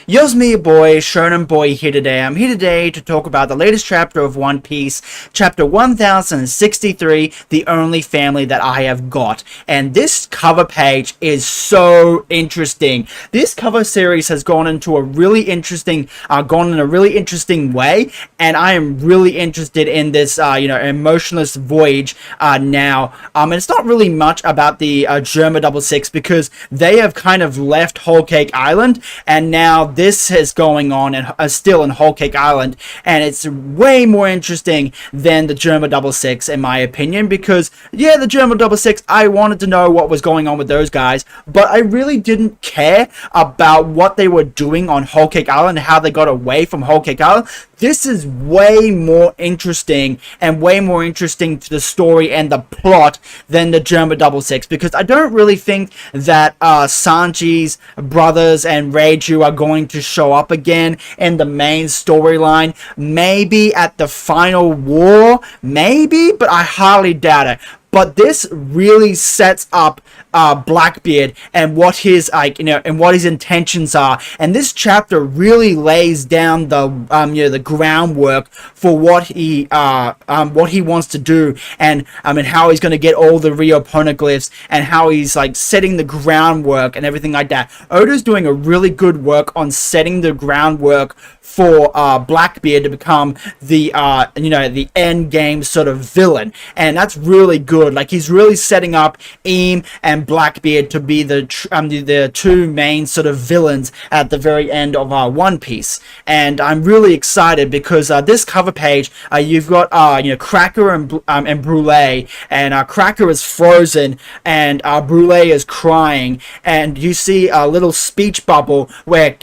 Yo's me, your boy, Shonen Boy here today. I'm here today to talk about the latest chapter of One Piece, chapter 1063, The Only Family That I Have Got. And this cover page is so interesting. This cover series has gone in a really interesting way, and I am really interested in this, emotionless voyage now. And it's not really much about the Germa 66 because they have kind of left Whole Cake Island, and now this is going on and still in Whole Cake Island, and it's way more interesting than the Germa 66 in my opinion, because the Germa 66, I wanted to know what was going on with those guys, but I really didn't care about what they were doing on Whole Cake Island and how they got away from Whole Cake Island. This is way more interesting to the story and the plot than the Germa 66, because I don't really think that Sanji's brothers and Reiju are going to show up again in the main storyline. Maybe at the final war, maybe, but I highly doubt it. But this really sets up Blackbeard and what his intentions are, and this chapter really lays down the groundwork for what he wants to do, and how he's going to get all the Rio poneglyphs, and how he's setting the groundwork and everything like that. Oda's doing a really good work on setting the groundwork for Blackbeard to become the end game sort of villain, and that's really good. He's really setting up Eam and Blackbeard to be the two main sort of villains at the very end of One Piece, and I'm really excited because this cover page, you've got Cracker and Brulee, and Cracker is frozen and Brulee is crying, and you see a little speech bubble where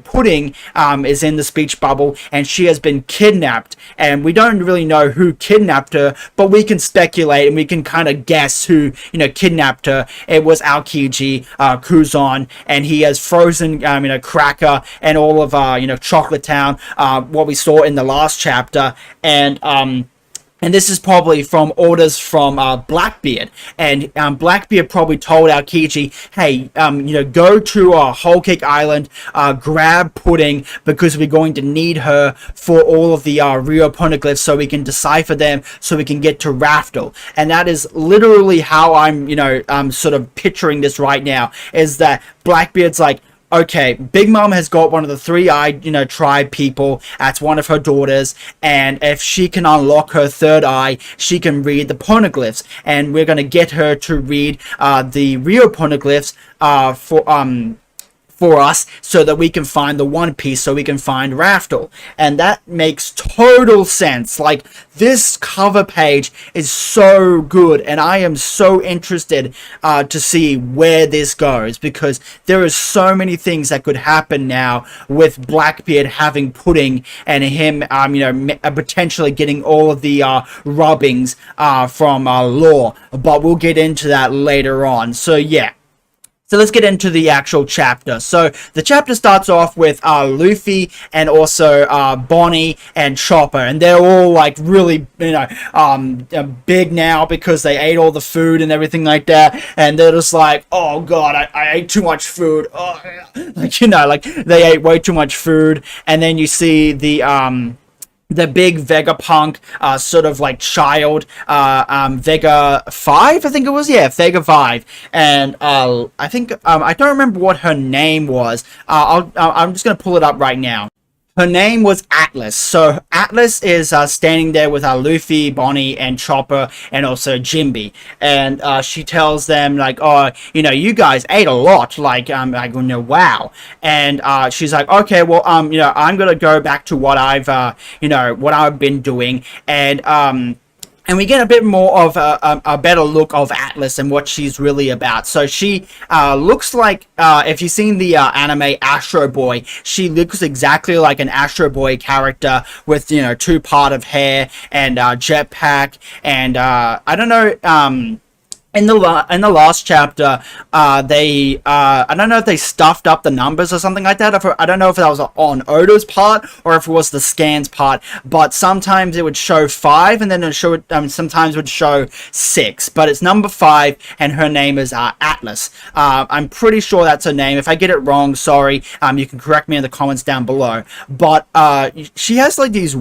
Pudding is in the speech bubble, and she has been kidnapped, and we don't really know who kidnapped her, but we can speculate and we can kind of guess who kidnapped her. It was Aokiji Kuzan, and he has frozen Cracker and all of Chocolate Town, what we saw in the last chapter, and this is probably from orders from Blackbeard. And Blackbeard probably told Aokiji, hey, go to Whole Cake Island, grab Pudding, because we're going to need her for all of the Rio poneglyphs so we can decipher them, so we can get to Raftel. And that is literally how I'm sort of picturing this right now, is that Blackbeard's like, okay, Big Mom has got one of the three-eyed, tribe people. That's one of her daughters. And if she can unlock her third eye, she can read the poneglyphs. And we're going to get her to read the Rio poneglyphs for us, so that we can find the One Piece, so we can find Raftel. And that makes total sense. This cover page is so good, and I am so interested to see where this goes, because there are so many things that could happen now with Blackbeard having Pudding, and him potentially getting all of the rubbings from Law, but we'll get into that later on. So let's get into the actual chapter. So the chapter starts off with Luffy and also Bonnie and Chopper, and they're all really big now because they ate all the food and everything like that, and they're just like, oh god, I ate too much food. Oh, they ate way too much food. And then you see the big Vegapunk, sort of child, Vega 5, I think it was, Vega 5, and I think, I don't remember what her name was. I'm just gonna pull it up right now. Her name was Atlas. So Atlas is standing there with Luffy, Bonnie, and Chopper, and also Jimby. And she tells them you guys ate a lot. Wow. And she's like, okay, well, I'm gonna go back to what I've been doing, and we get a bit more of a better look of Atlas and what she's really about. So she looks like, if you've seen the anime Astro Boy, she looks exactly like an Astro Boy character with, two part of hair and jetpack. And I don't know in the last chapter, they I don't know if they stuffed up the numbers or something like that. I don't know if that was on Oda's part or if it was the scans part. But sometimes it would show 5, and then it show sometimes it would show 6. But it's number 5, and her name is Atlas. I'm pretty sure that's her name. If I get it wrong, sorry. You can correct me in the comments down below. But she has like these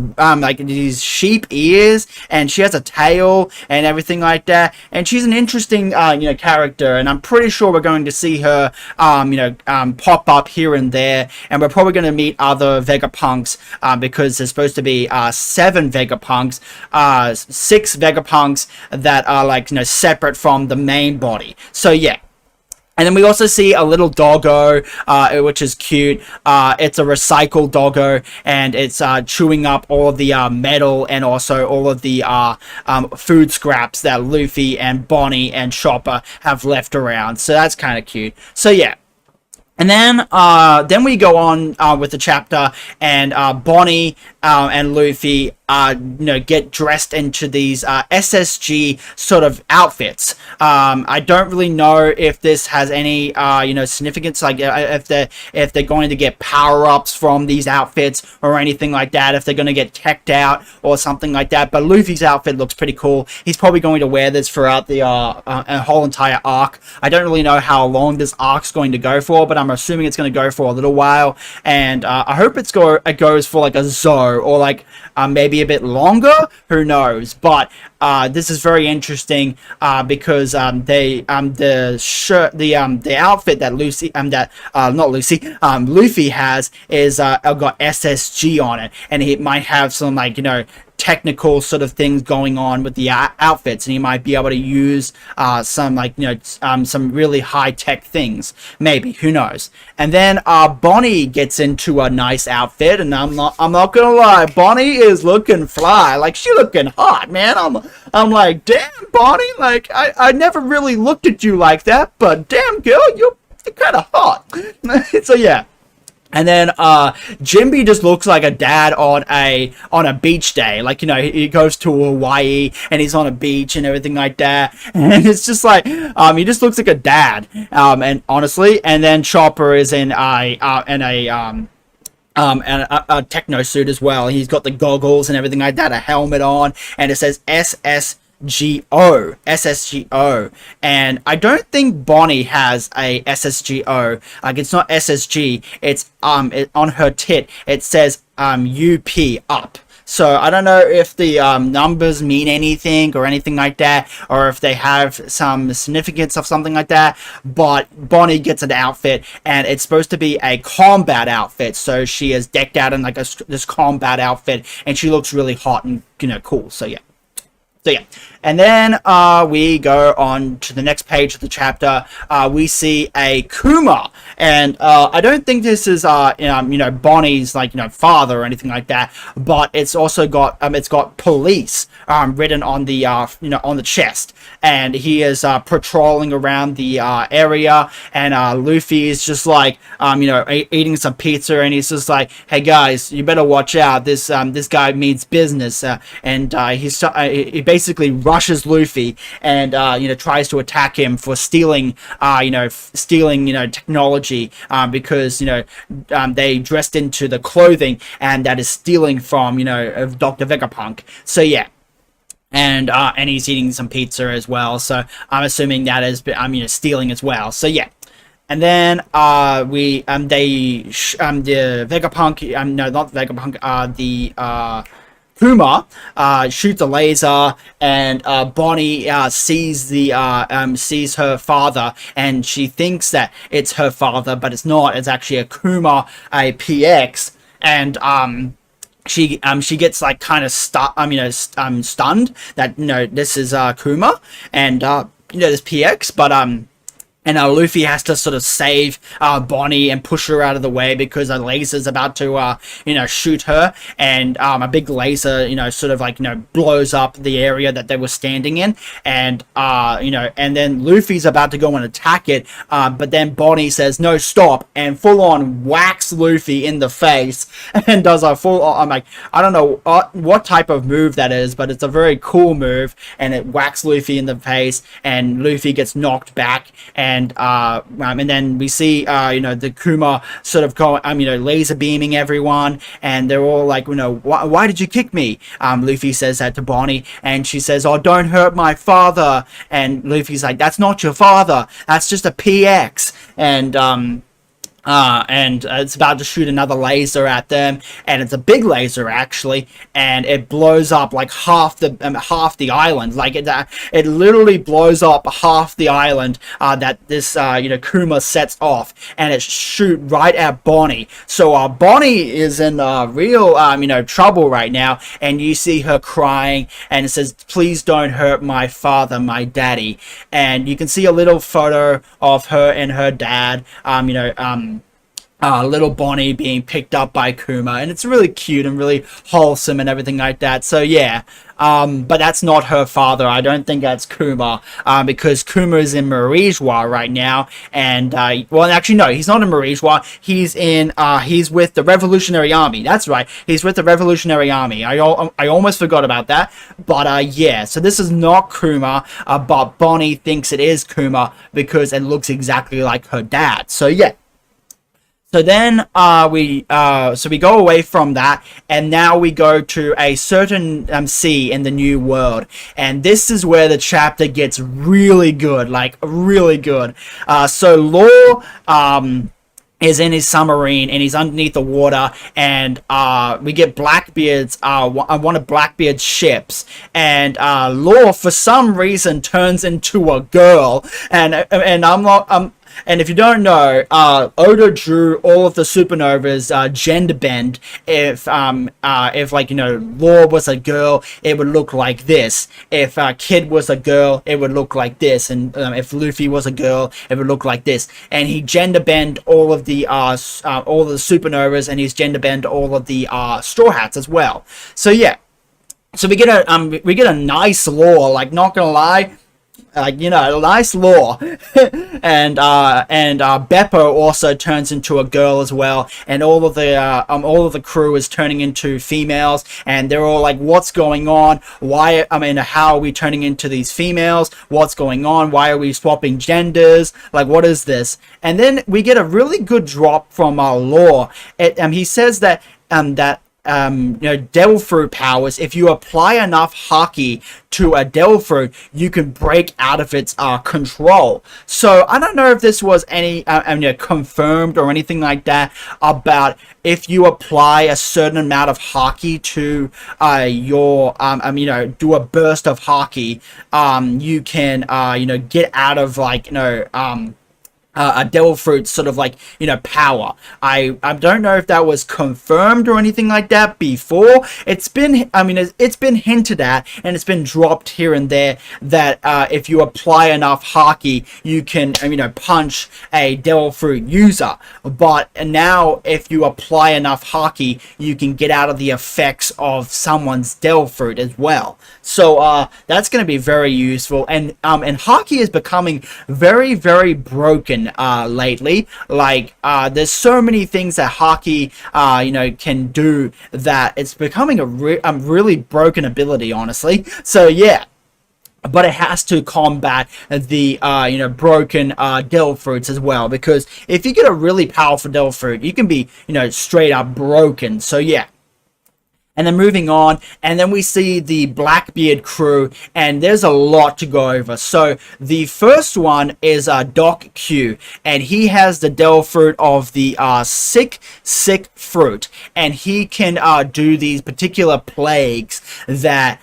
sheep ears, and she has a tail and everything like that. And she's an interesting character, and I'm pretty sure we're going to see her pop up here and there, and we're probably going to meet other Vegapunks because there's supposed to be 7 Vegapunks, 6 Vegapunks that are separate from the main body. So yeah. And then we also see a little doggo, which is cute. It's a recycled doggo, and it's chewing up all of the metal and also all of the food scraps that Luffy and Bonnie and Chopper have left around. So that's kind of cute. So yeah. And then we go on with the chapter, and Bonnie and Luffy get dressed into these SSG sort of outfits. I don't really know if this has any significance, like if they're going to get power-ups from these outfits or anything like that, if they're going to get teched out or something like that. But Luffy's outfit looks pretty cool. He's probably going to wear this throughout the whole entire arc. I don't really know how long this arc's going to go for, but I'm assuming it's going to go for a little while, and I hope it goes for like a Zou, or like maybe a bit longer, who knows. But this is very interesting because the outfit that Luffy has is got SSG on it, and he might have some technical sort of things going on with the outfits, and he might be able to use some really high-tech things, maybe, who knows. And then Bonnie gets into a nice outfit, and I'm not gonna lie, Bonnie is looking fly, like she looking hot, man. I'm like, damn, Bonnie, like I never really looked at you like that, but damn girl, you're kind of hot. So yeah. And then Jimby just looks like a dad on a beach day. Like, he goes to Hawaii and he's on a beach and everything like that. And it's just like he just looks like a dad. And honestly, and then Chopper is in a techno suit as well. He's got the goggles and everything like that, a helmet on, and it says SSGO, and I don't think Bonnie has a SSGO. Like, it's not SSG. It's on her tit. It says UP, up. So I don't know if the numbers mean anything or anything like that, or if they have some significance of something like that. But Bonnie gets an outfit, and it's supposed to be a combat outfit. So she is decked out in like this combat outfit, and she looks really hot and cool. So yeah. So yeah, and then we go on to the next page of the chapter. We see a Kuma, and I don't think this is Bonnie's father or anything like that, but it's also got police written on the on the chest, and he is patrolling around the area, and Luffy is just eating some pizza, and he's just like, hey guys, you better watch out. This guy means business, and he basically rushes Luffy and tries to attack him for stealing technology, because they dressed into the clothing, and that is stealing from Dr. Vegapunk. So yeah. And he's eating some pizza as well, so I'm assuming that is stealing as well. So yeah. And then the Vegapunk, no, not Vegapunk, the Kuma shoots a laser, and Bonnie sees her father, and she thinks that it's her father, but it's not. It's actually a Kuma, a PX, and she gets kind of stunned that this is Kuma, and this PX, but and Luffy has to sort of save Bonnie and push her out of the way because a laser's about to, shoot her. And a big laser, sort of like, blows up the area that they were standing in. And, and then Luffy's about to go and attack it. But then Bonnie says, no, stop. And full on whacks Luffy in the face and does a full, I'm like, I don't know what type of move that is, but it's a very cool move. And it whacks Luffy in the face and Luffy gets knocked back. And then we see, the Kuma sort of go, laser beaming everyone, and they're all like, why did you kick me? Luffy says that to Bonnie, and she says, oh, don't hurt my father. And Luffy's like, that's not your father. That's just a PX. And it's about to shoot another laser at them, and it's a big laser actually, and it blows up like half the island. Like it literally blows up half the island that this Kuma sets off, and it shoot right at Bonnie. So Bonnie is in real trouble right now, and you see her crying, and it says, "Please don't hurt my father, my daddy." And you can see a little photo of her and her dad. Little Bonnie being picked up by Kuma, and it's really cute and really wholesome and everything like that. So yeah, but that's not her father. I don't think that's Kuma, because Kuma is in Marijois right now, and well, actually no, he's not in Marijois. He's with the Revolutionary Army. That's right, he's with the Revolutionary Army. I almost forgot about that, but yeah. So this is not Kuma, but Bonnie thinks it is Kuma because it looks exactly like her dad. So yeah. So then we go away from that, and now we go to a certain sea in the New World, and this is where the chapter gets really good, like really good. So Law is in his submarine, and he's underneath the water, and we get Blackbeard's one of Blackbeard's ships, and Law for some reason turns into a girl, and I'm not and if you don't know, Oda drew all of the supernovas gender bend. If Law was a girl, it would look like this. If Kid was a girl, it would look like this. And if Luffy was a girl, it would look like this. And he gender bend all of the supernovas, and he's gender bend all of the Straw Hats as well. So yeah, so we get a nice Law. Like, not gonna lie. A nice Law. and Beppo also turns into a girl as well, and all of the crew is turning into females, and they're all like, what's going on? How are we turning into these females? What's going on? Why are we swapping genders? Like, what is this? And then we get a really good drop from Law. He says that devil fruit powers, if you apply enough haki to a devil fruit, you can break out of its control. So I don't know if this was any confirmed or anything like that about if you apply a certain amount of haki to do a burst of haki, you can get out of a devil fruit sort of power. I don't know if that was confirmed or anything like that before. It's been hinted at, and it's been dropped here and there that if you apply enough haki, you can punch a devil fruit user. But now if you apply enough haki, you can get out of the effects of someone's devil fruit as well. So that's going to be very useful, and haki is becoming very, very broken lately. There's so many things that haki can do that it's becoming a really broken ability, honestly. So yeah, but it has to combat the broken devil fruits as well, because if you get a really powerful devil fruit, you can be straight up broken. So yeah. And then moving on, and then we see the Blackbeard crew, and there's a lot to go over. So the first one is Doc Q, and he has the devil fruit of the sick fruit, and he can do these particular plagues that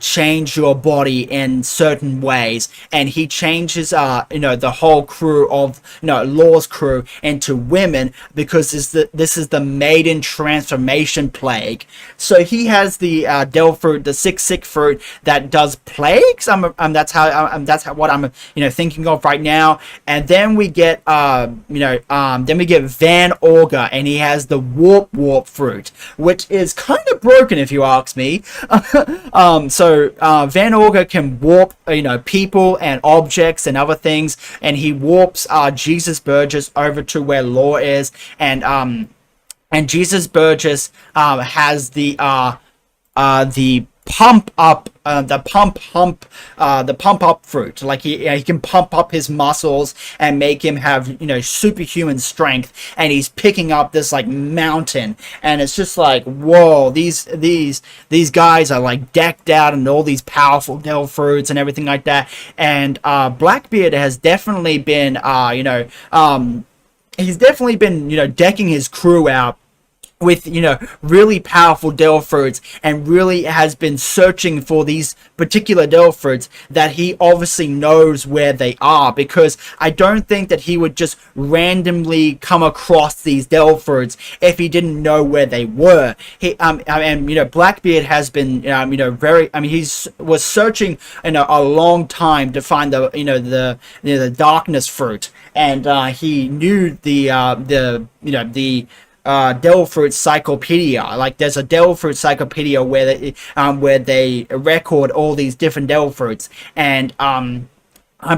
change your body in certain ways, and he changes the whole crew of Law's crew into women because this is the maiden transformation plague. So he has the devil fruit, the sick fruit that does plagues. That's how what I'm thinking of right now. And then we get then we get Van Auger, and he has the warp fruit, which is kind of broken if you ask me. So Van Auger can warp people and objects and other things, and he warps Jesus Burgess over to where Law is, and Jesus Burgess has the pump up fruit. Like he can pump up his muscles and make him have superhuman strength, and he's picking up this like mountain, and it's just like, whoa, these guys are like decked out in all these powerful devil fruits and everything like that. And Blackbeard has definitely been he's definitely been decking his crew out with really powerful devil fruits, and really has been searching for these particular devil fruits that he obviously knows where they are, because I don't think that he would just randomly come across these devil fruits if he didn't know where they were. Blackbeard has been was searching a long time to find the darkness fruit, and he knew the devil fruit cyclopedia. Like, there's a devil fruit cyclopedia where they record all these different devil fruits, and I'm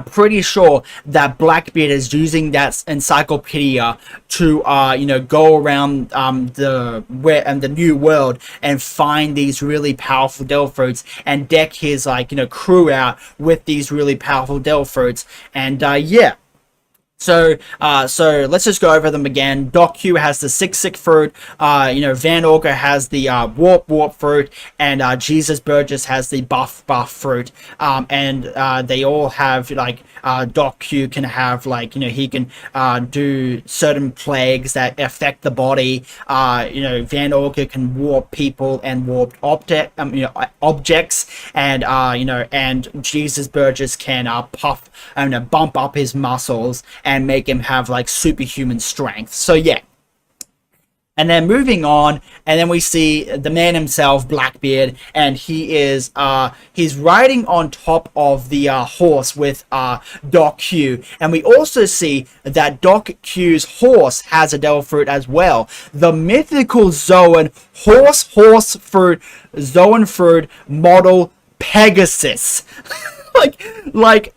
pretty sure that Blackbeard is using that encyclopedia to go around the new world and find these really powerful devil fruits, and deck his crew out with these really powerful devil fruits. And So let's just go over them again. Doc Q has the sick fruit. Van Auger has the warp fruit, and Jesus Burgess has the buff fruit. And they all have Doc Q can have he can do certain plagues that affect the body. Van Auger can warp people and warp objects, and and Jesus Burgess can bump up his muscles and make him have superhuman strength. So yeah. And then moving on, and then we see the man himself, Blackbeard, and he is he's riding on top of the horse with Doc Q, and we also see that Doc Q's horse has a devil fruit as well, the mythical Zoan horse fruit, Zoan fruit model Pegasus.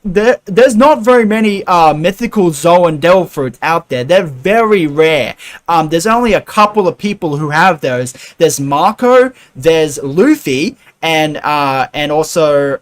There's not very many mythical Zoan devil fruits out there. They're very rare. There's only a couple of people who have those. There's Marco, there's Luffy, and also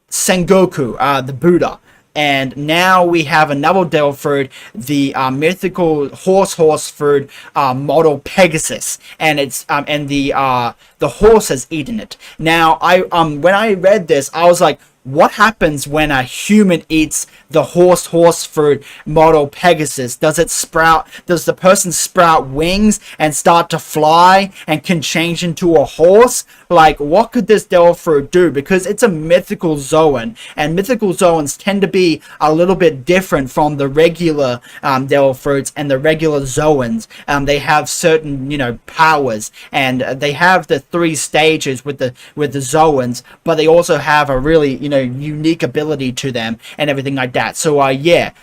Sengoku, the Buddha. And now we have another devil fruit, the mythical horse fruit model Pegasus, and it's the horse has eaten it. Now when I read this, I was like, what happens when a human eats the horse fruit model Pegasus? Does the person sprout wings and start to fly and can change into a horse? What could this devil fruit do? Because it's a mythical Zoan, and mythical Zoans tend to be a little bit different from the regular devil fruits and the regular Zoans. They have certain powers, and they have the 3 stages with the Zoans, but they also have a really unique ability to them and everything like that. So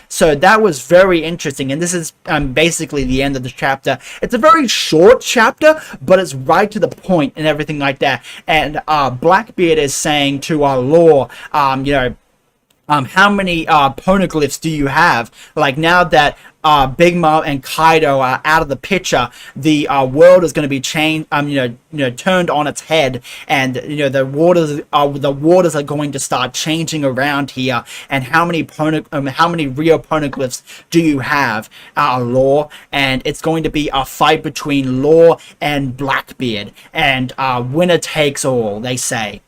so that was very interesting, and this is basically the end of the chapter. It's a very short chapter, but it's right to the point and everything like that. And Blackbeard is saying to Law, how many poneglyphs do you have? Now that Big Mom and Kaido are out of the picture, the world is going to be changed, turned on its head, and the waters are going to start changing around here. And how many real poneglyphs do you have, Law? And it's going to be a fight between Law and Blackbeard, and winner takes all, they say.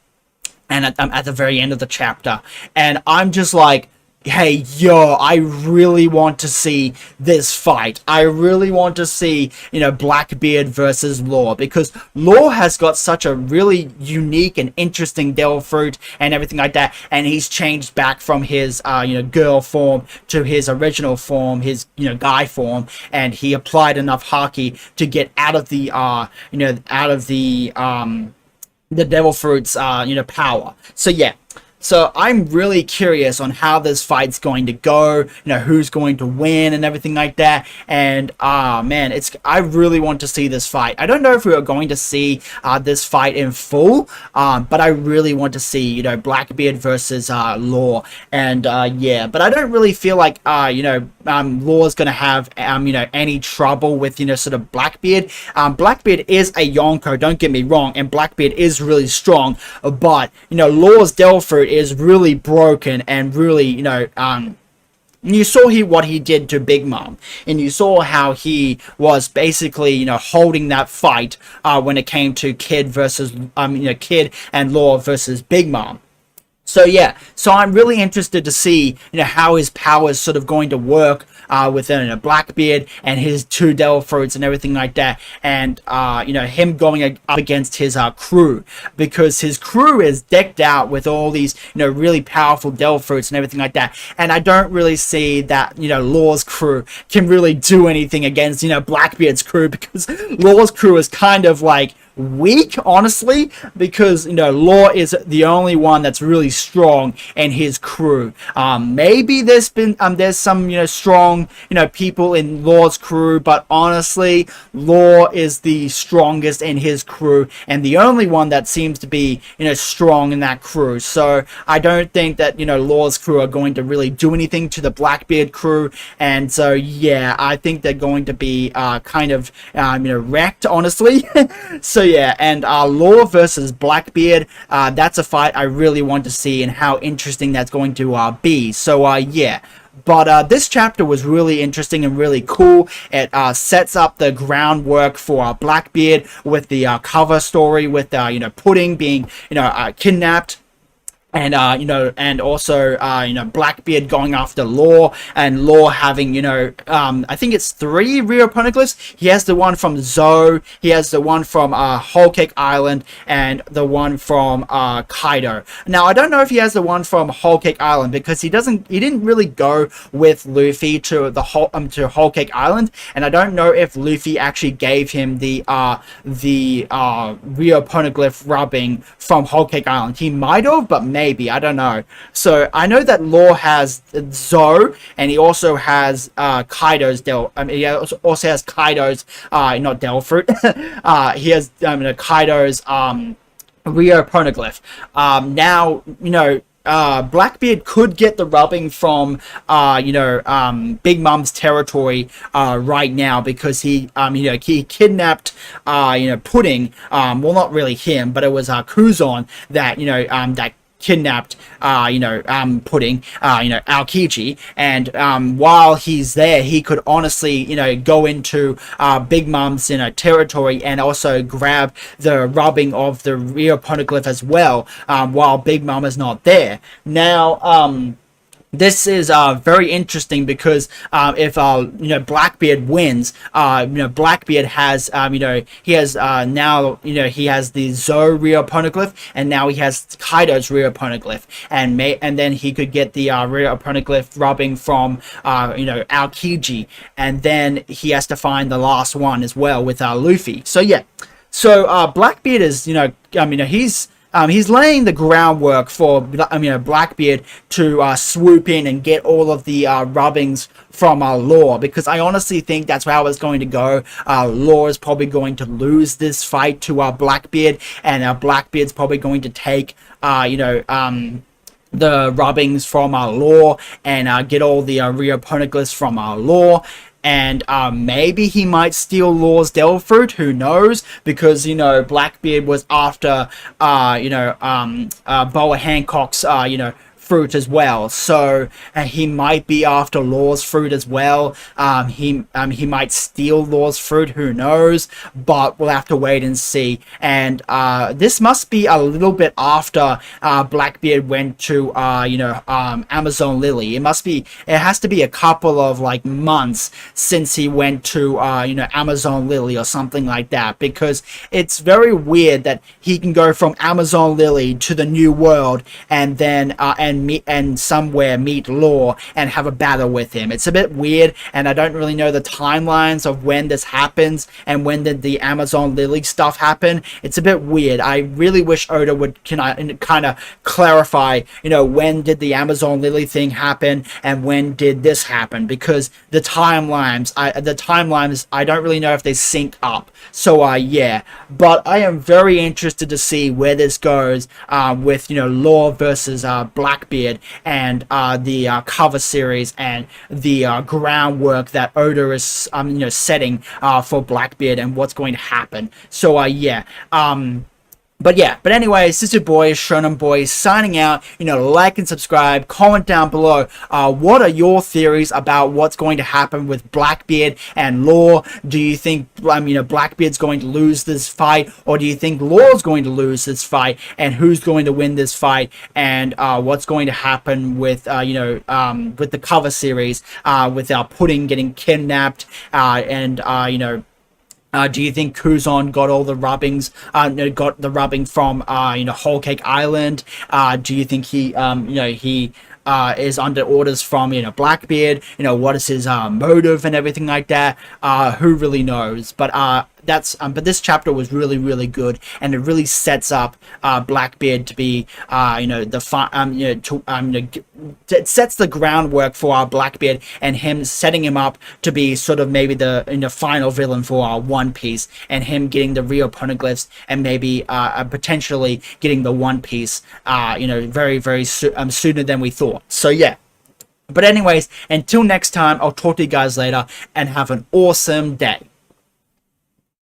And at the very end of the chapter, and I'm just like, hey, yo, I really want to see this fight. I really want to see, Blackbeard versus Law, because Law has got such a really unique and interesting devil fruit and everything like that, and he's changed back from his, girl form to his original form, his, guy form, and he applied enough haki to get out of the, the devil fruit's, power. So yeah. So I'm really curious on how this fight's going to go, who's going to win and everything like that. And man, I really want to see this fight. I don't know if we are going to see this fight in full, but I really want to see, Blackbeard versus Law. And yeah, but I don't really feel like Law's going to have any trouble with sort of Blackbeard. Blackbeard is a Yonko, don't get me wrong, and Blackbeard is really strong, but Law's Delphi is really broken and really, you saw what he did to Big Mom, and you saw how he was basically, holding that fight when it came to Kid versus, Kid and Law versus Big Mom. So yeah, so I'm really interested to see, how his power is sort of going to work within Blackbeard and his two devil fruits and everything like that, and him going up against his crew, because his crew is decked out with all these really powerful devil fruits and everything like that, and I don't really see that Law's crew can really do anything against Blackbeard's crew, because Law's crew is kind of like weak, honestly, because Law is the only one that's really strong in his crew. Maybe there's some strong people in Law's crew, but honestly, Law is the strongest in his crew and the only one that seems to be strong in that crew. So I don't think that Law's crew are going to really do anything to the Blackbeard crew, and so yeah, I think they're going to be kind of wrecked, honestly. So yeah, and Law versus Blackbeard, that's a fight I really want to see and how interesting that's going to be. So yeah. But this chapter was really interesting and really cool. It sets up the groundwork for Blackbeard with the cover story with Pudding being kidnapped. And and also Blackbeard going after Law, and Law having I think it's 3 Rio Poneglyphs. He has the one from Zoe, he has the one from Whole Cake Island, and the one from Kaido. Now I don't know if he has the one from Whole Cake Island, because he didn't really go with Luffy to the Whole Cake Island, and I don't know if Luffy actually gave him the Rio Poneglyph rubbing from Whole Cake Island. He might have, but maybe, I don't know. So I know that Law has Zoe, and he also has Kaido's he also has Kaido's not Devil Fruit. He has Kaido's Rio Poneglyph. Now Blackbeard could get the rubbing from Big Mom's territory right now, because he he kidnapped Pudding. Well, not really him, but it was Kuzon that that kidnapped Pudding, Aokiji, and while he's there, he could honestly go into Big Mom's territory and also grab the rubbing of the Rio Poneglyph as well, while Big Mom is not there. Now this is very interesting, because if Blackbeard wins, Blackbeard has he has now he has the Zoe Rio Poneglyph, and now he has Kaido's Rio Poneglyph, and then he could get the Rio Poneglyph rubbing from Aokiji, and then he has to find the last one as well with Luffy. So yeah, so Blackbeard is he's laying the groundwork for Blackbeard to swoop in and get all of the rubbings from Law, because I honestly think that's how it's going to go. Law is probably going to lose this fight to Blackbeard, and Blackbeard's probably going to take the rubbings from Law and get all the Rio Poneglyphs from Law. And maybe he might steal Law's Devil Fruit, who knows, because Blackbeard was after Boa Hancock's fruit as well. So he might be after Law's fruit as well. He might steal Law's fruit. Who knows? But we'll have to wait and see. And this must be a little bit after Blackbeard went to Amazon Lily. It has to be a couple of like months since he went to Amazon Lily or something like that, because it's very weird that he can go from Amazon Lily to the New World and then and somewhere meet Law and have a battle with him. It's a bit weird, and I don't really know the timelines of when this happens and when did the Amazon Lily stuff happen. It's a bit weird. I really wish Oda would kind of clarify, when did the Amazon Lily thing happen and when did this happen, because the timelines I don't really know if they sync up. So yeah, but I am very interested to see where this goes with Law versus Blackbeard and the cover series and the groundwork that Oda is setting for Blackbeard and what's going to happen. So yeah. But anyways, this is your boy, Shonen Boy, signing out. Like and subscribe, comment down below. What are your theories about what's going to happen with Blackbeard and Law? Do you think, Blackbeard's going to lose this fight, or do you think Law's going to lose this fight? And who's going to win this fight? And what's going to happen with, with the cover series, with Pudding getting kidnapped, do you think Kuzon got all the rubbings? Got the rubbing from Whole Cake Island? Do you think he is under orders from Blackbeard? What is his motive and everything like that? Who really knows? But but this chapter was really, really good, and it really sets up Blackbeard to be it sets the groundwork for our Blackbeard and him setting him up to be sort of maybe the final villain for our One Piece, and him getting the Rio Poneglyphs and maybe potentially getting the One Piece very, very sooner than we thought. So yeah. But anyways, until next time, I'll talk to you guys later, and have an awesome day.